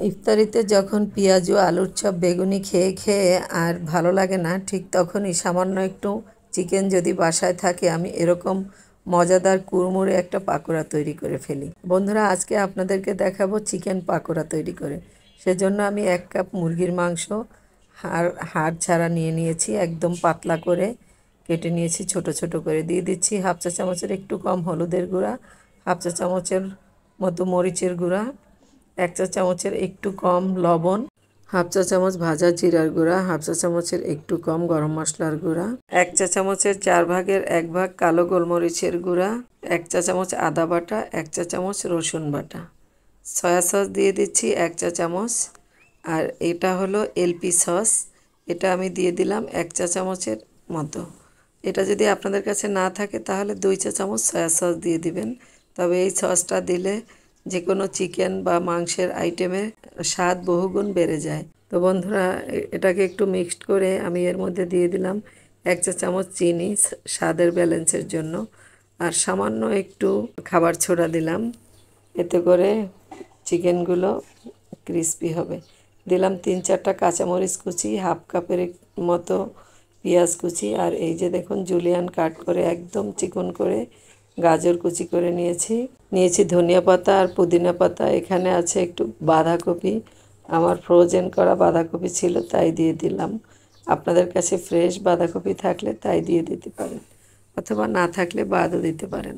ইফতারিতে যখন পেঁয়াজ ও আলুর চপ বেগুনি খেয়ে খেয়ে আর ভালো লাগে না, ঠিক তখনই সামান্য একটু চিকেন যদি বাসায় থাকে আমি এরকম মজাদার কুড়মুড়ে একটা পাকোড়া তৈরি করে ফেলি। বন্ধুরা, আজকে আপনাদেরকে দেখাবো চিকেন পাকোড়া তৈরি করে। সেজন্য আমি 1 কাপ মুরগির মাংস হাড় ছাড়া নিয়ে নিয়েছি, একদম পাতলা করে কেটে নিয়েছি, ছোট ছোট করে দিয়ে দিচ্ছি 1/2 চা চামচের একটু কম হলুদের গুঁড়া, 1/2 চা চামচের মতো মরিচের গুঁড়া, 1 চা চামচের একটু কম লবণ, 1/2 চা চামচ ভাজা জিরার গুঁড়া, 1/2 চা চামচের একটু কম গরম মশলার গুঁড়া, 1 চা চামচের 4 ভাগের 1 ভাগ কালো গোলমরিচের গুঁড়া, 1 চা চামচ আদা বাটা, 1 চা চামচ রসুন বাটা, সয়া সস দিয়ে দিচ্ছি 1 চা চামচ। আর এটা হলো এলপি সস, এটা আমি দিয়ে দিলাম 1 চা চামচের মতো। এটা যদি আপনাদের কাছে না থাকে তাহলে 2 চা চামচ সয়া সস দিয়ে দিবেন। তবে এই সসটা দিলে যে কোনো চিকেন বা মাংসের আইটেমের স্বাদ বহুগুণ বেড়ে যায়। তো বন্ধুরা, এটাকে একটু মিক্সড করে আমি এর মধ্যে দিয়ে দিলাম 1 চা চামচ চিনি স্বাদের ব্যালেন্সের জন্য, আর সামান্য একটু খাবার সোডা দিলাম, এতে করে চিকেনগুলো ক্রিস্পি হবে। দিলাম 3-4টা কাঁচামরিচ কুচি, 1/2 কাপের মতো পেঁয়াজ কুচি, আর এই যে দেখুন জুলিয়ান কাট করে একদম চিকন করে গাজর কুচি করে নিয়েছি ধনিয়া পাতা আর পুদিনা পাতা। এখানে আছে একটু বাঁধাকপি, আমার ফ্রোজেন করা বাঁধাকপি ছিল তাই দিয়ে দিলাম। আপনাদের কাছে ফ্রেশ বাঁধাকপি থাকলে তাই দিয়ে দিতে পারেন, অথবা না থাকলে বাদও দিতে পারেন।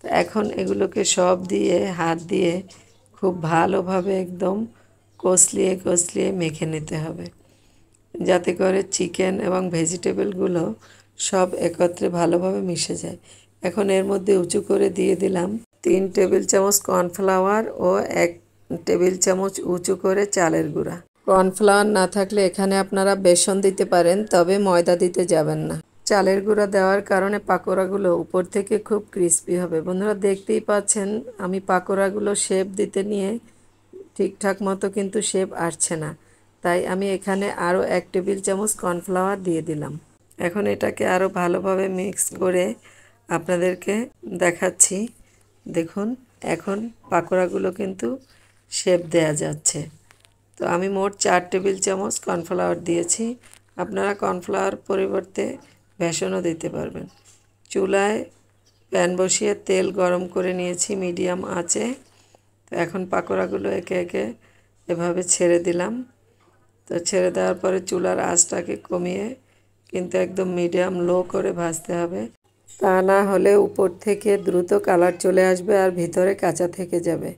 তো এখন এগুলোকে সব দিয়ে হাত দিয়ে খুব ভালোভাবে একদম কষলিয়ে মেখে নিতে হবে, যাতে করে চিকেন এবং ভেজিটেবলগুলো সব একত্রে ভালোভাবে মিশে যায়। এখন এর মধ্যে উঁচু করে দিয়ে দিলাম 3 টেবিল চামচ কর্নফ্লাওয়ার ও 1 টেবিল চামচ উঁচু করে চালের গুঁড়া। কর্নফ্লাওয়ার না থাকলে এখানে আপনারা বেসন দিতে পারেন, তবে ময়দা দিতে যাবেন না। চালের গুঁড়া দেওয়ার কারণে পাকোড়াগুলো উপর থেকে খুব ক্রিস্পি হবে। বন্ধুরা, দেখতেই পাচ্ছেন আমি পাকোড়াগুলো শেপ দিতে নিয়ে ঠিকঠাক মতো কিন্তু শেপ আসছে না, তাই আমি এখানে আরও 1 টেবিল চামচ কর্নফ্লাওয়ার দিয়ে দিলাম। এখন এটাকে আরও ভালোভাবে মিক্স করে আপনাদেরকে দেখাচ্ছি। দেখুন এখন পাকোড়াগুলো কিন্তু শেপ দেয়া যাচ্ছে। তো আমি মোট 4 টেবিল চামচ কর্নফ্লাওয়ার দিয়েছি, আপনারা কর্নফ্লাওয়ার পরিবর্তে বেসনও দিতে পারবেন। চুলায় প্যান বসিয়ে তেল গরম করে নিয়েছি মিডিয়াম আঁচে। তো এখন পাকোড়াগুলো একে একে এভাবে ছেড়ে দিলাম। তো ছেড়ে দেওয়ার পরে চুলার আঁচটাকে কমিয়ে কিন্তু একদম মিডিয়াম লো করে ভাজতে হবে, তা না হলে উপর থেকে দ্রুত কালার চলে আসবে আর ভিতরে কাঁচা থেকে যাবে।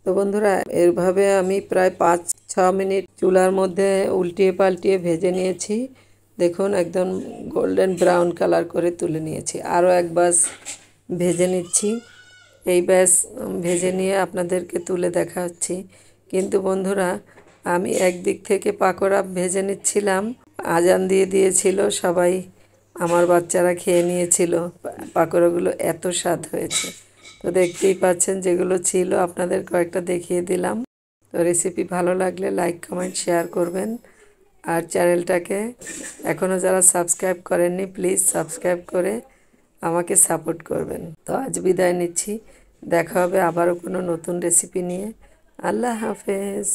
তো বন্ধুরা, এভাবে আমি প্রায় 5-6 মিনিট চুলার মধ্যে উল্টিয়ে পাল্টিয়ে ভেজে নিয়েছি। দেখুন একদম গোল্ডেন ব্রাউন কালার করে তুলে নিয়েছি। আরও এক ব্যাচ ভেজে নিচ্ছি। এই ব্যাচ ভেজে নিয়ে আপনাদেরকে তুলে দেখাচ্ছি। কিন্তু বন্ধুরা, আমি একদিক থেকে পাকোড়া ভেজে নিচ্ছিলাম, আজান দিয়ে দিয়েছিল, সবাই আমার বাচ্চারা খেয়ে নিয়েছিল। পাকোড়াগুলো এত স্বাদ হয়েছে। তো দেখতেই পাচ্ছেন যেগুলো ছিল আপনাদের কয়েকটা দেখিয়ে দিলাম। তো রেসিপি ভালো লাগলে লাইক কমেন্ট শেয়ার করবেন, আর চ্যানেলটাকে এখনও যারা সাবস্ক্রাইব করেননি প্লিজ সাবস্ক্রাইব করে আমাকে সাপোর্ট করবেন। তো আজ বিদায় নিচ্ছি, দেখা হবে আবারও কোনো নতুন রেসিপি নিয়ে। আল্লাহ হাফেজ।